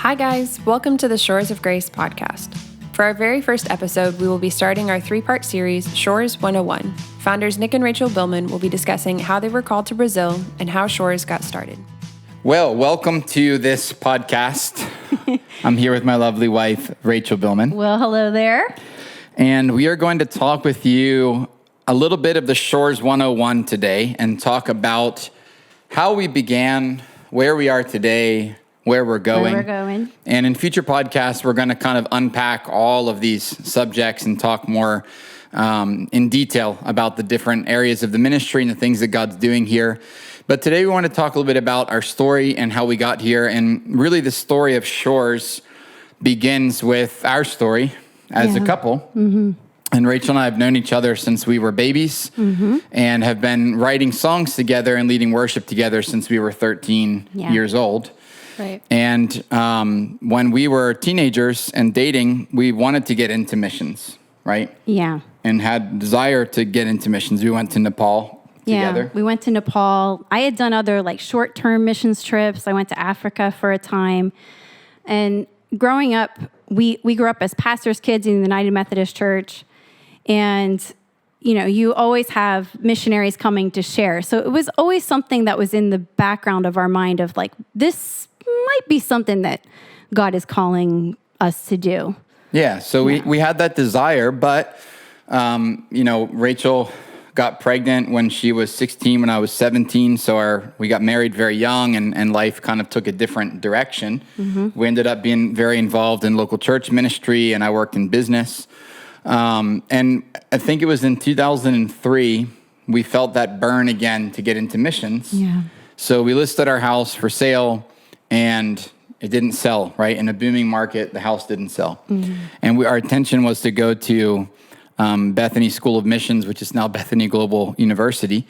Hi guys, welcome to the Shores of Grace podcast. For our very first episode, we will be starting our three-part series, Shores 101. Founders Nic and Rachael Billman will be discussing how they were called to Brazil and how Shores got started. Well, welcome to this podcast. I'm here with my lovely wife, Rachael Billman. Well, hello there. And we are going to talk with you a little bit of the Shores 101 today and talk about how we began, where we are today, where we're going. And in future podcasts, we're going to kind of unpack all of these subjects and talk more in detail about the different areas of the ministry and the things that God's doing here. But today we want to talk a little bit about our story and how we got here. And really the story of Shores begins with our story as a couple. Mm-hmm. And Rachael and I have known each other since we were babies and have been writing songs together and leading worship together since we were 13 years old. Right. And when we were teenagers and dating, we wanted to get into missions, right? Yeah. And had desire to get into missions. We went to Nepal together. Yeah, we went to Nepal. I had done other short-term missions trips. I went to Africa for a time. And growing up, we grew up as pastors' kids in the United Methodist Church. And, you always have missionaries coming to share. So it was always something that was in the background of our mind of this might be something that God is calling us to do. Yeah, so we had that desire, but, Rachael got pregnant when she was 16, when I was 17. So we got married very young and life kind of took a different direction. Mm-hmm. We ended up being very involved in local church ministry and I worked in business. And I think it was in 2003, we felt that burn again to get into missions. Yeah. So we listed our house for sale and it didn't sell, right? In a booming market, the house didn't sell. Mm-hmm. And our intention was to go to Bethany School of Missions, which is now Bethany Global University,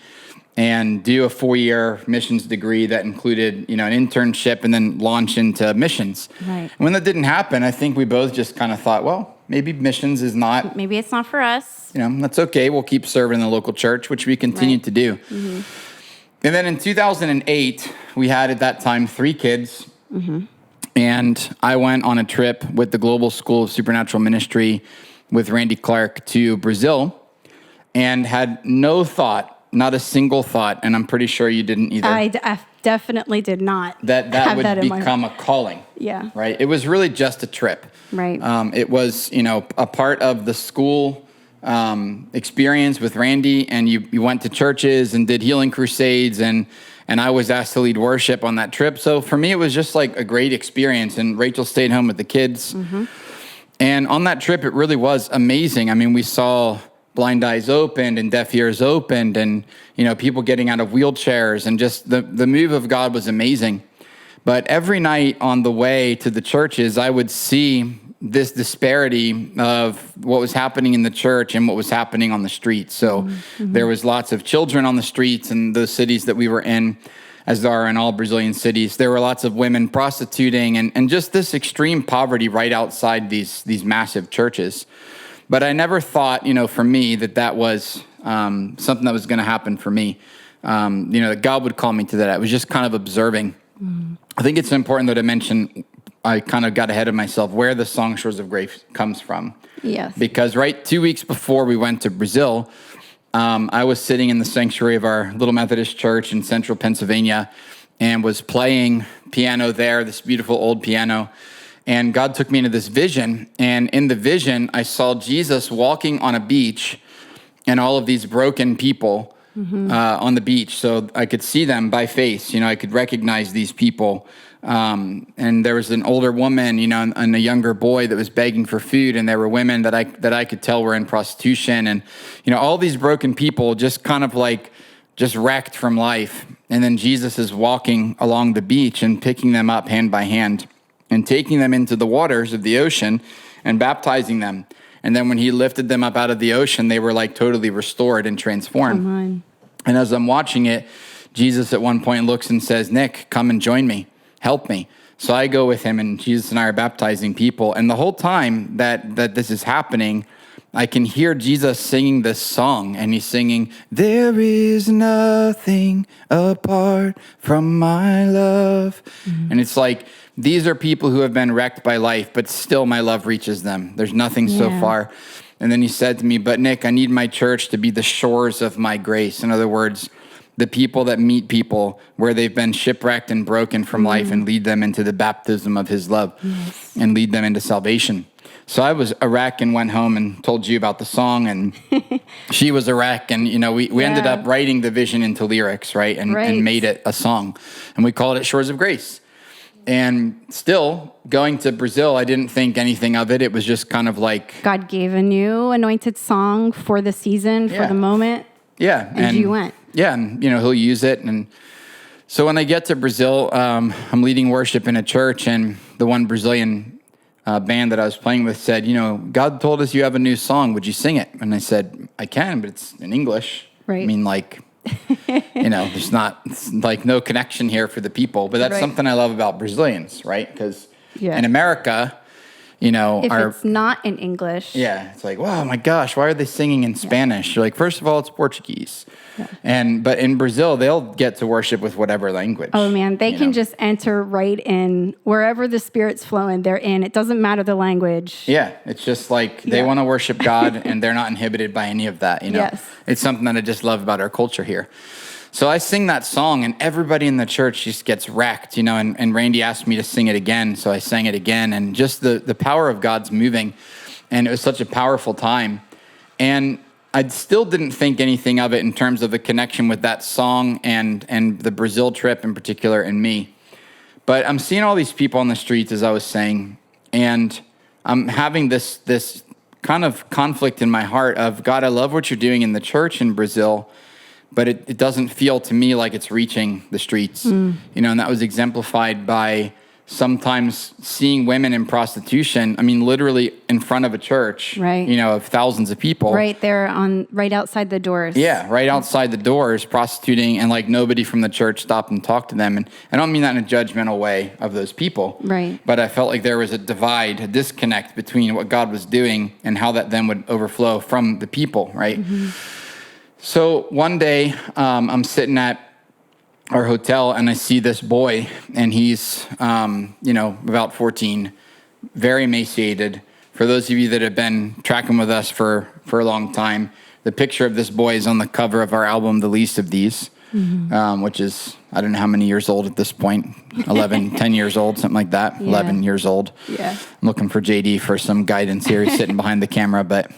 and do a 4-year missions degree that included, an internship and then launch into missions. Right. When that didn't happen, I think we both just kind of thought, well, maybe missions is not... Maybe it's not for us. That's okay. We'll keep serving in the local church, which we continued to do. Mm-hmm. And then in 2008, we had at that time 3 kids. Mm-hmm. And I went on a trip with the Global School of Supernatural Ministry with Randy Clark to Brazil and had no thought, not a single thought, and I'm pretty sure you didn't either. I definitely did not. That would become a calling. Yeah. Right? It was really just a trip. Right. It was, a part of the school experience with Randy, and you went to churches and did healing crusades, and I was asked to lead worship on that trip. So for me, it was just a great experience, and Rachael stayed home with the kids. Mm-hmm. And on that trip, it really was amazing. I mean, we saw blind eyes opened and deaf ears opened and, people getting out of wheelchairs and just the move of God was amazing. But every night on the way to the churches, I would see this disparity of what was happening in the church and what was happening on the streets. So there was lots of children on the streets in those cities that we were in, as there are in all Brazilian cities. There were lots of women prostituting and just this extreme poverty right outside these massive churches. But I never thought, for me, that was something that was going to happen for me. That God would call me to that. I was just kind of observing. I think it's important, though, to mention, I kind of got ahead of myself, where the song Shores of Grace comes from. Yes. Because 2 weeks before we went to Brazil, I was sitting in the sanctuary of our little Methodist church in central Pennsylvania and was playing piano there, this beautiful old piano. And God took me into this vision. And in the vision, I saw Jesus walking on a beach and all of these broken people on the beach. So I could see them by face. I could recognize these people. And there was an older woman, and a younger boy that was begging for food. And there were women that I could tell were in prostitution. And, all these broken people just kind of just wrecked from life. And then Jesus is walking along the beach and picking them up hand by hand and taking them into the waters of the ocean and baptizing them. And then when he lifted them up out of the ocean, they were totally restored and transformed. Come on. And as I'm watching it, Jesus at one point looks and says, "Nic, come and join me. Help me." So I go with him, and Jesus and I are baptizing people. And the whole time that this is happening, I can hear Jesus singing this song, and he's singing, "There is nothing apart from my love." And it's like, these are people who have been wrecked by life, but still my love reaches them. There's nothing so far. And then he said to me, "But Nick, I need my church to be the shores of my grace." In other words, the people that meet people where they've been shipwrecked and broken from life and lead them into the baptism of his love and lead them into salvation. So I was a wreck and went home and told you about the song, and she was a wreck. And, we ended up writing the vision into lyrics, right? And made it a song. And we called it Shores of Grace. And still, going to Brazil, I didn't think anything of it. It was just kind of like... God gave a new anointed song for the season, for the moment. Yeah. And you went. Yeah, and, he'll use it. And so when I get to Brazil, I'm leading worship in a church, and the one Brazilian band that I was playing with said, "God told us you have a new song. Would you sing it?" And I said, "I can, but it's in English." Right. I mean, there's not no connection here for the people, but that's something I love about Brazilians, right? Because in America, if it's not in English, it's like, wow, my gosh, why are they singing in Spanish? You're like, first of all, it's Portuguese, but in Brazil, they'll get to worship with whatever language. Oh man, they can just enter right in wherever the Spirit's flowing. They're in. It doesn't matter the language. Yeah, it's just like they want to worship God, and they're not inhibited by any of that. Yes. It's something that I just love about our culture here. So I sing that song, and everybody in the church just gets wrecked, and Randy asked me to sing it again, so I sang it again, and just the power of God's moving, and it was such a powerful time. And I still didn't think anything of it in terms of the connection with that song and the Brazil trip in particular and me. But I'm seeing all these people on the streets, as I was saying, and I'm having this kind of conflict in my heart of, God, I love what you're doing in the church in Brazil, but it doesn't feel to me like it's reaching the streets, and that was exemplified by sometimes seeing women in prostitution. I mean, literally in front of a church, of thousands of people. Right there right outside the doors. Yeah, right outside the doors, prostituting, and nobody from the church stopped and talked to them. And I don't mean that in a judgmental way of those people. Right. But I felt like there was a divide, a disconnect between what God was doing and how that then would overflow from the people, right? Mm-hmm. So one day, I'm sitting at our hotel, and I see this boy, and he's, about 14, very emaciated. For those of you that have been tracking with us for a long time, the picture of this boy is on the cover of our album, The Least of These, which is, I don't know how many years old at this point, 11, 10 years old, something like that, 11 years old. Yeah. I'm looking for JD for some guidance here. He's sitting behind the camera, but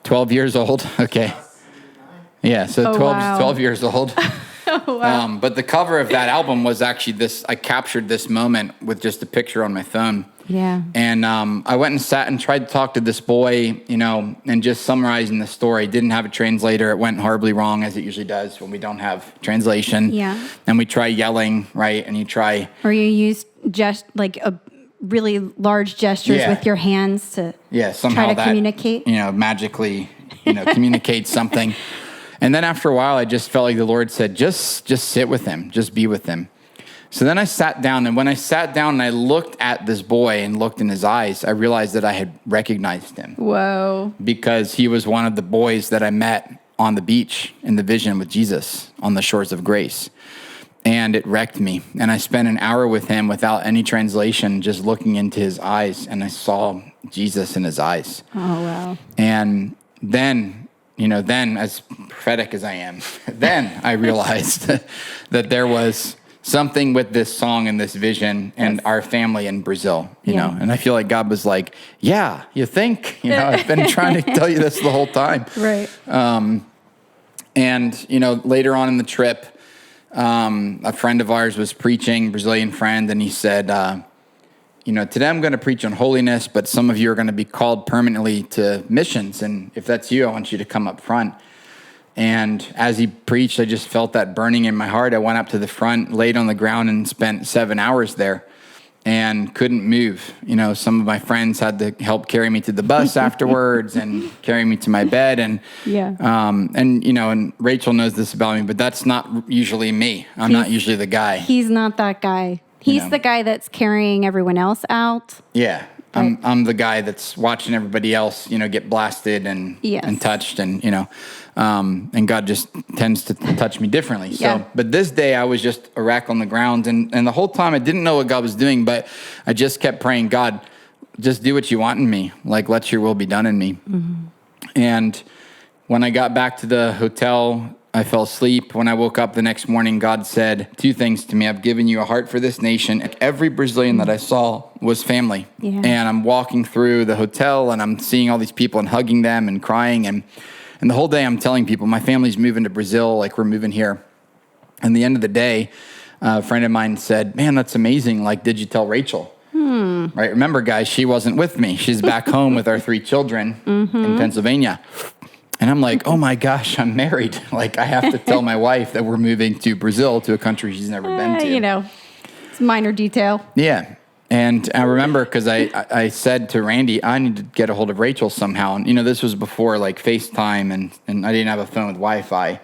12 years old. Okay. Yeah, so 12 years old. Wow. But the cover of that album was actually I captured this moment with just a picture on my phone. Yeah. And I went and sat and tried to talk to this boy, and just summarizing the story. Didn't have a translator. It went horribly wrong, as it usually does when we don't have translation. Yeah. And we try yelling, right? And you try... Or you use just a really large gestures with your hands to somehow try to communicate. Magically, communicate something. And then after a while, I just felt like the Lord said, just sit with him, just be with him. So then I sat down, and when I sat down and I looked at this boy and looked in his eyes, I realized that I had recognized him. Whoa. Because he was one of the boys that I met on the beach in the vision with Jesus on the shores of grace. And it wrecked me. And I spent an hour with him without any translation, just looking into his eyes, and I saw Jesus in his eyes. Oh, wow. And then as prophetic as I am, then I realized that there was something with this song and this vision and our family in Brazil, you know. And I feel like God was like, yeah, you think? I've been trying to tell you this the whole time. Right. And, later on in the trip, a friend of ours was preaching, Brazilian friend, and he said, today I'm going to preach on holiness, but some of you are going to be called permanently to missions. And if that's you, I want you to come up front. And as he preached, I just felt that burning in my heart. I went up to the front, laid on the ground, and spent 7 hours there and couldn't move. Some of my friends had to help carry me to the bus afterwards and carry me to my bed. And, and Rachel knows this about me, but that's not usually me. I'm not usually the guy. He's not that guy. He's the guy that's carrying everyone else out. Yeah. I'm the guy that's watching everybody else, get blasted and touched, and and God just tends to touch me differently. So, but this day I was just a rack on the ground, and the whole time I didn't know what God was doing, but I just kept praying, God, just do what you want in me, like let your will be done in me. Mm-hmm. And when I got back to the hotel, I fell asleep. When I woke up the next morning, God said 2 things to me. I've given you a heart for this nation. Every Brazilian that I saw was family. Yeah. And I'm walking through the hotel and I'm seeing all these people and hugging them and crying. And the whole day I'm telling people, my family's moving to Brazil, like we're moving here. And the end of the day, a friend of mine said, man, that's amazing. Like, did you tell Rachel? Right? Remember, guys, she wasn't with me. She's back home with our 3 children in Pennsylvania. And I'm like, oh my gosh, I'm married. Like, I have to tell my wife that we're moving to Brazil, to a country she's never been to. It's a minor detail. Yeah. And I remember because I said to Randy, I need to get a hold of Rachel somehow. And, this was before like FaceTime and I didn't have a phone with Wi-Fi.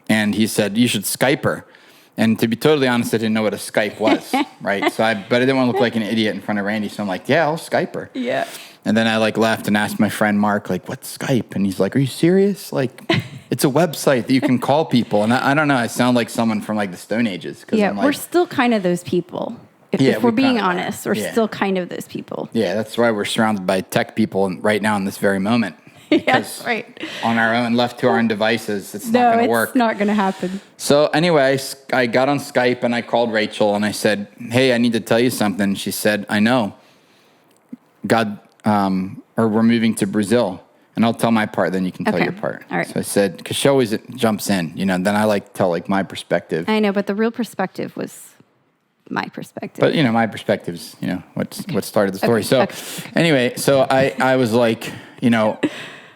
And he said, you should Skype her. And to be totally honest, I didn't know what a Skype was, right? But I didn't want to look like an idiot in front of Randy. So I'm like, yeah, I'll Skype her. Yeah. And then I left and asked my friend Mark, what's Skype? And he's like, are you serious? It's a website that you can call people. And I don't know, I sound like someone from the Stone Ages. Yeah, we're still kind of those people. If we're being honest, we're still kind of those people. Yeah, that's why we're surrounded by tech people right now in this very moment. Yes, right. On our own, left to our own devices, it's not going to work. No, it's not going to happen. So anyway, I got on Skype and I called Rachel and I said, hey, I need to tell you something. She said, I know. God, or we're moving to Brazil. And I'll tell my part, then you can tell your part. All right. So I said, because she always jumps in, then I tell my perspective. I know, but the real perspective was my perspective. But, my perspective's, what started the story. So anyway, so I was like,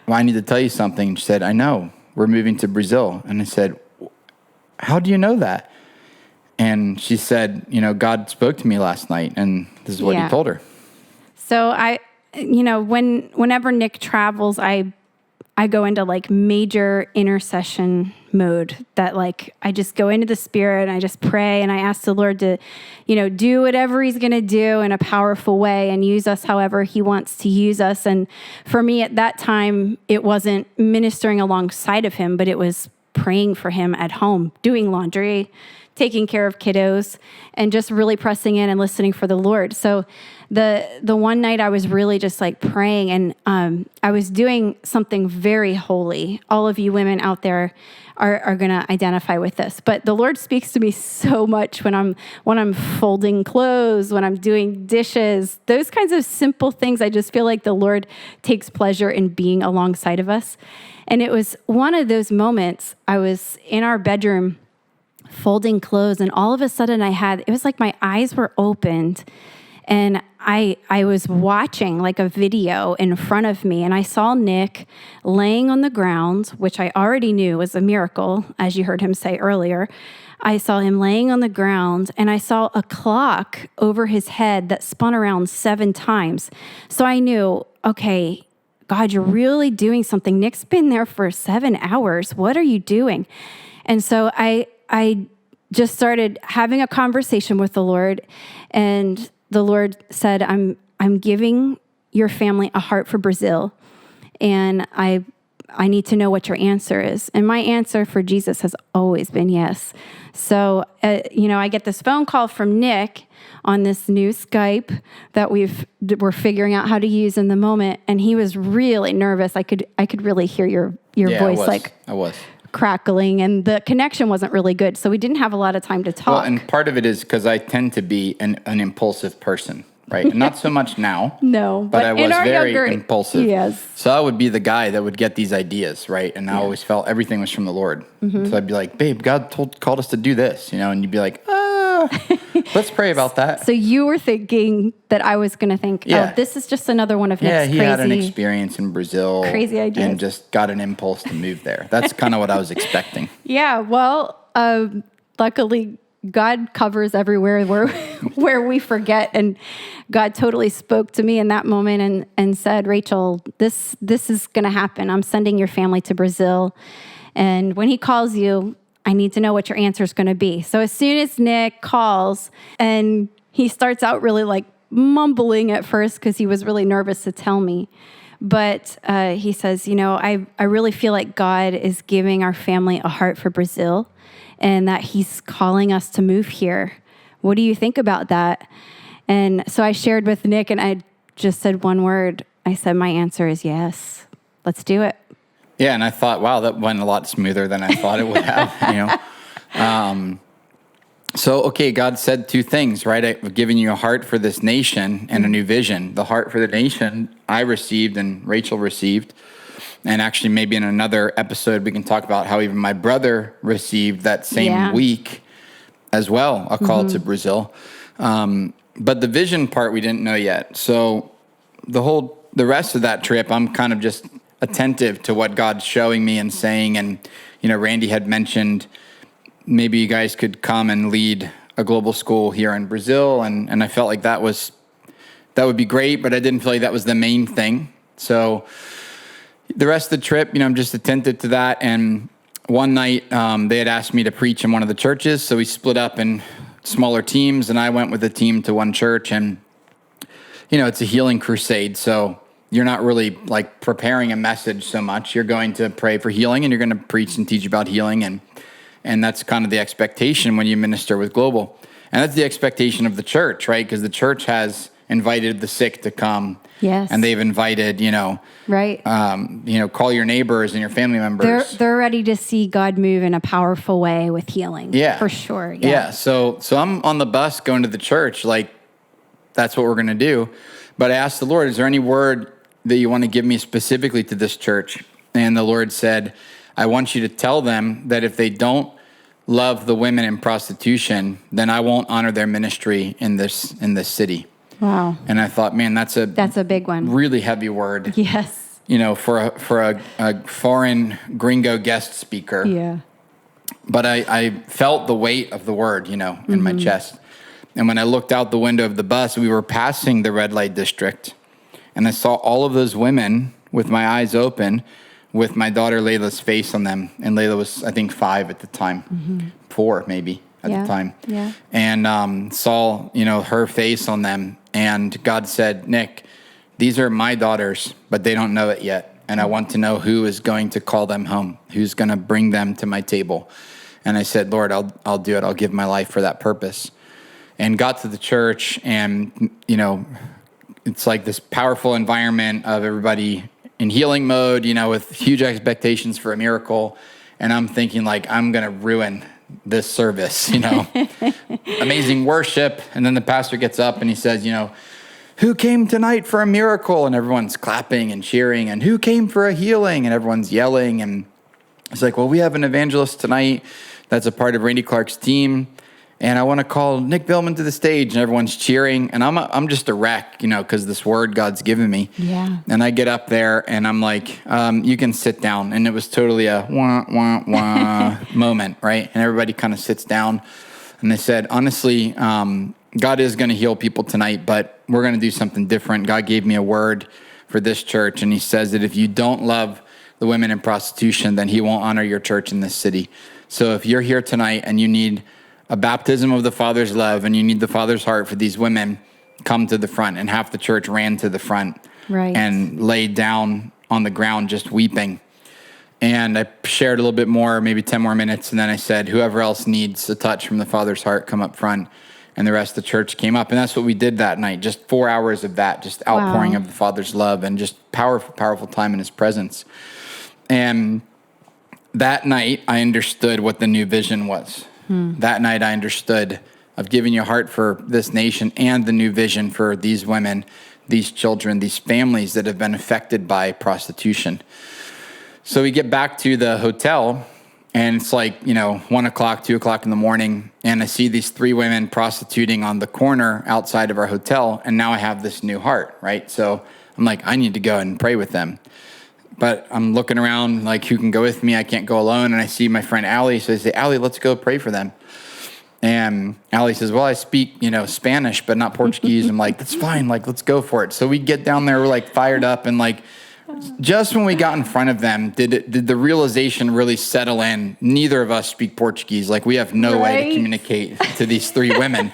I need to tell you something. And she said, I know, we're moving to Brazil. And I said, how do you know that? And she said, God spoke to me last night and this is what he told her. So whenever Nic travels, I go into major intercession mode, that I just go into the Spirit and I just pray and I ask the Lord to, do whatever he's going to do in a powerful way and use us however he wants to use us. And for me at that time, it wasn't ministering alongside of him, but it was praying for him at home, doing laundry, taking care of kiddos, and just really pressing in and listening for the Lord. So the one night I was really just praying, and I was doing something very holy. All of you women out there are going to identify with this. But the Lord speaks to me so much when I'm folding clothes, when I'm doing dishes, those kinds of simple things. I just feel like the Lord takes pleasure in being alongside of us. And it was one of those moments. I was in our bedroom folding clothes, and all of a sudden it was like my eyes were opened, and I was watching a video in front of me, and I saw Nic laying on the ground, which I already knew was a miracle, as you heard him say earlier. I saw him laying on the ground, and I saw a clock over his head that spun around 7 times. So I knew, okay, God, you're really doing something. Nic's been there for 7 hours. What are you doing? And so I just started having a conversation with the Lord, and the Lord said, I'm giving your family a heart for Brazil, and I need to know what your answer is. And my answer for Jesus has always been yes. So, I get this phone call from Nic on this new Skype that we're figuring out how to use in the moment, and he was really nervous. I could really hear your voice. I was crackling, and the connection wasn't really good, so we didn't have a lot of time to talk. Well, and part of it is because I tend to be an impulsive person, right? Not so much now. No, but I was very younger, impulsive. Yes. So I would be the guy that would get these ideas, right? And I always felt everything was from the Lord. Mm-hmm. So I'd be like, babe, God called us to do this, and you'd be like, let's pray about that. So you were thinking that I was going to think, this is just another one of Nic's crazy. Yeah, he had an experience in Brazil. Crazy ideas. And just got an impulse to move there. That's kind of what I was expecting. Yeah, well, luckily God covers everywhere where we forget. And God totally spoke to me in that moment and said, Rachel, this is going to happen. I'm sending your family to Brazil. And when he calls you, I need to know what your answer is going to be. So as soon as Nic calls and he starts out really mumbling at first because he was really nervous to tell me. But he says, I really feel like God is giving our family a heart for Brazil and that he's calling us to move here. What do you think about that? And so I shared with Nick, and I just said one word. I said, my answer is yes. Let's do it. Yeah, and I thought, wow, that went a lot smoother than I thought it would have, So, okay, God said two things, right? I've given you a heart for this nation and a new vision. The heart for the nation I received and Rachel received. And actually, maybe in another episode, we can talk about how even my brother received that same week as well, a call to Brazil. But the vision part, we didn't know yet. So the rest of that trip, I'm kind of just attentive to what God's showing me and saying. And, Randy had mentioned maybe you guys could come and lead a global school here in Brazil. And I felt like that would be great, but I didn't feel like that was the main thing. So the rest of the trip, I'm just attentive to that. And one night they had asked me to preach in one of the churches. So we split up in smaller teams, and I went with the team to one church. And, it's a healing crusade. So you're not really like preparing a message so much. You're going to pray for healing, and you're going to preach and teach about healing. And that's kind of the expectation when you minister with Global. And that's the expectation of the church, right? Because the church has invited the sick to come. Yes. And they've invited, right. Call your neighbors and your family members. They're ready to see God move in a powerful way with healing. Yeah. For sure. Yeah. So I'm on the bus going to the church, like that's what we're going to do. But I asked the Lord, is there any word that you want to give me specifically to this church? And the Lord said, I want you to tell them that if they don't love the women in prostitution, then I won't honor their ministry in this city. Wow. And I thought, man, that's a big one. Really heavy word. Yes. For a foreign gringo guest speaker. Yeah. But I felt the weight of the word, in my chest. And when I looked out the window of the bus, we were passing the red light district. And I saw all of those women with my eyes open, with my daughter Layla's face on them. And Layla was, I think, 5 at the time, 4 maybe at the time. Yeah. And saw, her face on them. And God said, Nick, these are my daughters, but they don't know it yet. And I want to know who is going to call them home, who's going to bring them to my table. And I said, Lord, I'll do it. I'll give my life for that purpose. And got to the church, and, it's like this powerful environment of everybody in healing mode, with huge expectations for a miracle. And I'm thinking like, I'm going to ruin this service, amazing worship. And then the pastor gets up and he says, who came tonight for a miracle? And everyone's clapping and cheering. And who came for a healing? And everyone's yelling. And it's like, well, we have an evangelist tonight that's a part of Randy Clark's team. And I want to call Nic Billman to the stage, and everyone's cheering. And I'm just a wreck, because this word God's given me. Yeah. And I get up there, and I'm like, you can sit down. And it was totally a wah, wah, wah moment, right? And everybody kind of sits down. And they said, honestly, God is going to heal people tonight, but we're going to do something different. God gave me a word for this church, and he says that if you don't love the women in prostitution, then he won't honor your church in this city. So if you're here tonight and you need a baptism of the Father's love, and you need the Father's heart for these women, come to the front. And half the church ran to the front and laid down on the ground just weeping. And I shared a little bit more, maybe 10 more minutes, and then I said, whoever else needs a touch from the Father's heart, come up front. And the rest of the church came up. And that's what we did that night, just 4 hours of that, just outpouring of the Father's love and just powerful, powerful time in his presence. And that night, I understood what the new vision was. That night I understood of giving your heart for this nation and the new vision for these women, these children, these families that have been affected by prostitution. So we get back to the hotel, and it's like, 1 o'clock, 2 o'clock in the morning, and I see these 3 women prostituting on the corner outside of our hotel, and now I have this new heart, right? So I'm like, I need to go and pray with them. But I'm looking around like, who can go with me? I can't go alone. And I see my friend Allie. So I say, Allie, let's go pray for them. And Allie says, well, I speak, Spanish, but not Portuguese. I'm like, that's fine. Like, let's go for it. So we get down there, we're like fired up. And like, just when we got in front of them, did the realization really settle in? Neither of us speak Portuguese. Like, we have no way to communicate to these 3 women.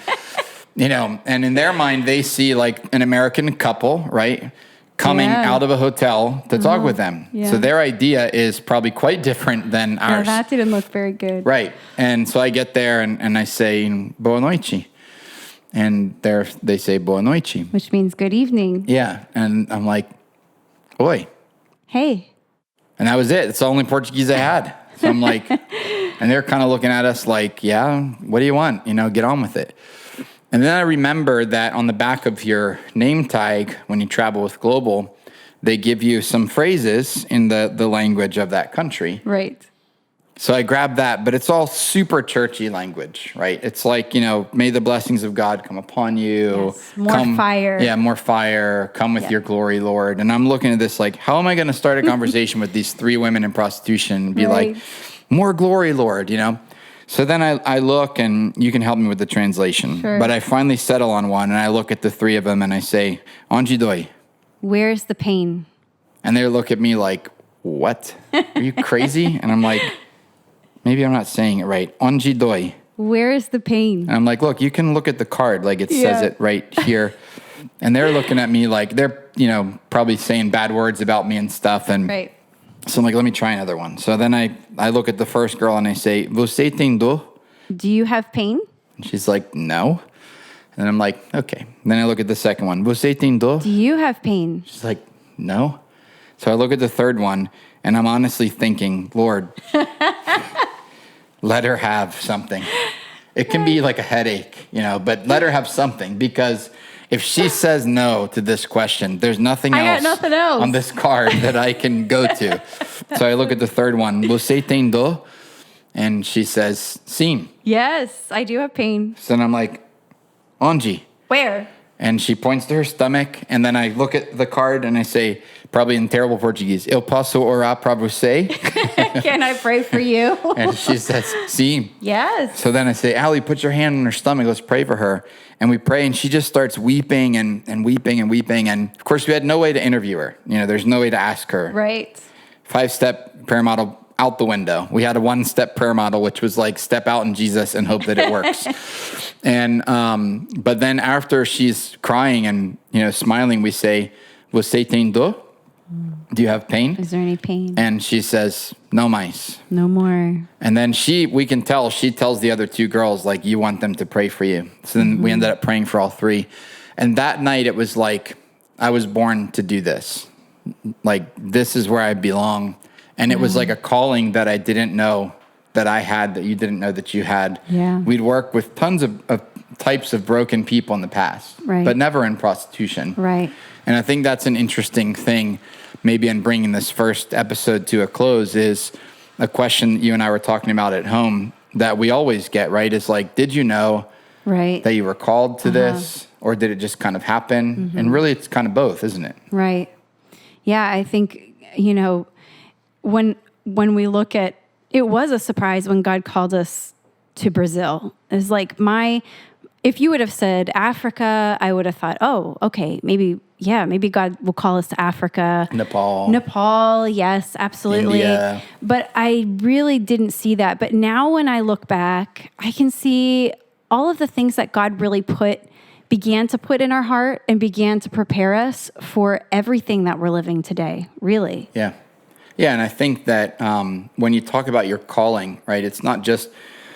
and in their mind, they see like an American couple, right? Coming out of a hotel to talk with them. Yeah. So their idea is probably quite different than ours. Yeah, that didn't look very good. Right. And so I get there and I say, boa noite. And they say, boa noite. Which means good evening. Yeah. And I'm like, oi. Hey. And that was it. It's the only Portuguese I had. So I'm like, and they're kind of looking at us like, yeah, what do you want? Get on with it. And then I remember that on the back of your name tag, when you travel with Global, they give you some phrases in the language of that country. Right. So I grabbed that, but it's all super churchy language, right? It's like, may the blessings of God come upon you. Yes. More fire. Yeah, more fire. Come with your glory, Lord. And I'm looking at this like, how am I going to start a conversation with these 3 women in prostitution and be like, more glory, Lord, So then I look, and you can help me with the translation. Sure. But I finally settle on one, and I look at the 3 of them, and I say, onde dói? Where's the pain? And they look at me like, what? Are you crazy? And I'm like, maybe I'm not saying it right. Onde dói? Where is the pain? And I'm like, look, you can look at the card, like it says it right here. And they're looking at me like they're, probably saying bad words about me and stuff. And Right. so I'm like, let me try another one. So then I look at the first girl and I say, você tem dor? Do you have pain? And she's like, no. And I'm like, okay. Then I look at the second one. Você tem dor? Do you have pain? She's like, no. So I look at the third one, and I'm honestly thinking, Lord, let her have something. It can be like a headache, but let her have something, because if she says no to this question, there's nothing else on this card that I can go to. So I look at the third one. Você tem dor? And she says, sim. Yes, I do have pain. So then I'm like, onde? Where? And she points to her stomach, and then I look at the card and I say, probably in terrible Portuguese, eu posso orar para você? Can I pray for you? And she says, sim. Yes. So then I say, Allie, put your hand on her stomach. Let's pray for her. And we pray, and she just starts weeping and weeping and weeping. And of course, we had no way to interview her. There's no way to ask her. Right. 5-step prayer model out the window. We had a 1-step prayer model, which was like step out in Jesus and hope that it works. And but then after she's crying and smiling, we say, "Você tem dor? Do you have pain? Is there any pain?" And she says, "No mais." No more. And then we can tell she tells the other 2 girls, like, you want them to pray for you. So then we ended up praying for all 3. And that night it was like, I was born to do this. Like, this is where I belong. And it was like a calling that I didn't know that I had, that you didn't know that you had. Yeah. We'd worked with tons of types of broken people in the past, right, but never in prostitution. Right. And I think that's an interesting thing, maybe in bringing this first episode to a close, is a question you and I were talking about at home that we always get, right? Is like, did you know that you were called to this, or did it just kind of happen? And really, it's kind of both, isn't it? Right. Yeah, I think, when we look at, it was a surprise when God called us to Brazil. It's like if you would have said Africa, I would have thought, oh, okay, maybe God will call us to Africa. Nepal, yes, absolutely. India. But I really didn't see that. But now when I look back, I can see all of the things that God really began to put in our heart and began to prepare us for everything that we're living today, really. Yeah. Yeah, and I think that when you talk about your calling, right, it's not just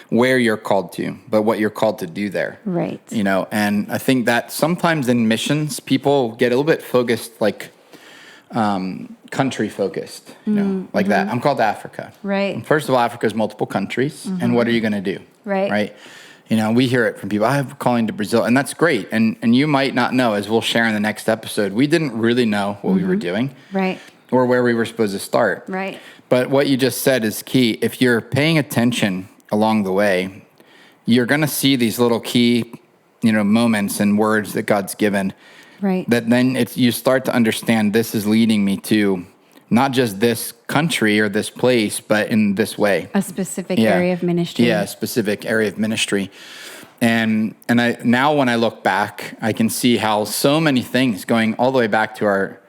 where you're called to, but what you're called to do there. Right. And I think that sometimes in missions, people get a little bit focused, like country focused, like that. I'm called to Africa. Right. And first of all, Africa is multiple countries, and what are you going to do? Right. Right. We hear it from people, I have a calling to Brazil, and that's great. And you might not know, as we'll share in the next episode, we didn't really know what we were doing. Right. Or where we were supposed to start. Right. But what you just said is key. If you're paying attention along the way, you're going to see these little key, moments and words that God's given. Right. That then you start to understand, this is leading me to not just this country or this place, but in this way. A specific area of ministry. Yeah, a specific area of ministry. And now when I look back, I can see how so many things going all the way back to our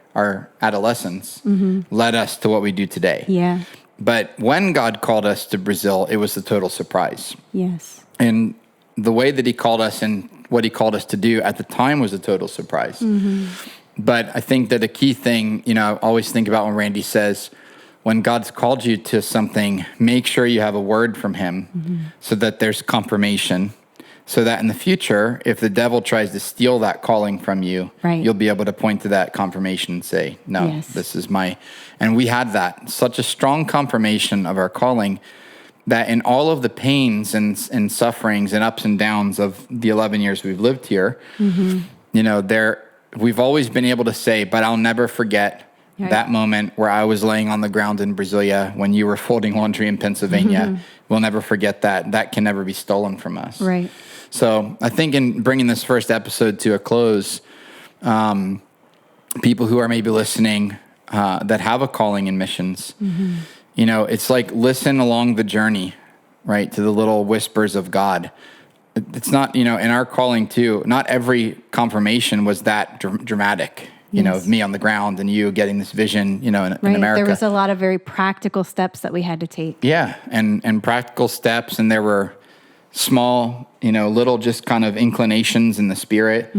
adolescence led us to what we do today. Yeah. But when God called us to Brazil, it was a total surprise. Yes. And the way that he called us, and what he called us to do at the time was a total surprise. But I think that a key thing, I always think about when Randy says, when God's called you to something, make sure you have a word from him so that there's confirmation, so that in the future, if the devil tries to steal that calling from you, you'll be able to point to that confirmation and say, no, this is and we had that, such a strong confirmation of our calling that in all of the pains and sufferings and ups and downs of the 11 years we've lived here, we've always been able to say, but I'll never forget that moment where I was laying on the ground in Brasilia when you were folding laundry in Pennsylvania. We'll never forget that. That can never be stolen from us. Right. So I think in bringing this first episode to a close, people who are maybe listening that have a calling in missions, it's like listen along the journey, right, to the little whispers of God. It's not, in our calling too, not every confirmation was that dramatic. Me on the ground and you getting this vision, in America. There was a lot of very practical steps that we had to take. Yeah, and practical steps, and there were small, little just kind of inclinations in the spirit.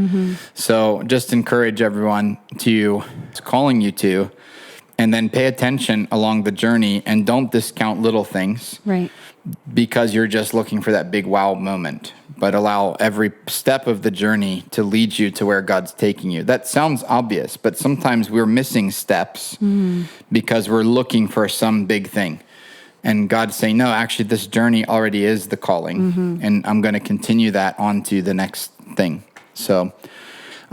So just encourage everyone to it's calling you to, and then pay attention along the journey and don't discount little things. Right. Because you're just looking for that big wow moment, but allow every step of the journey to lead you to where God's taking you. That sounds obvious, but sometimes we're missing steps because we're looking for some big thing. And God's saying, no, actually, this journey already is the calling, and I'm going to continue that on to the next thing. So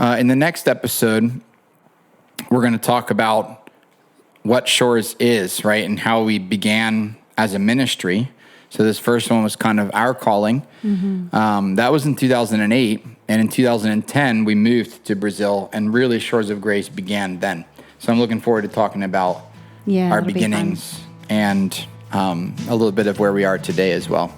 in the next episode, we're going to talk about what Shores is, right, and how we began as a ministry. So this first one was kind of our calling. That was in 2008. And in 2010, we moved to Brazil, and really Shores of Grace began then. So I'm looking forward to talking about our beginnings and a little bit of where we are today as well.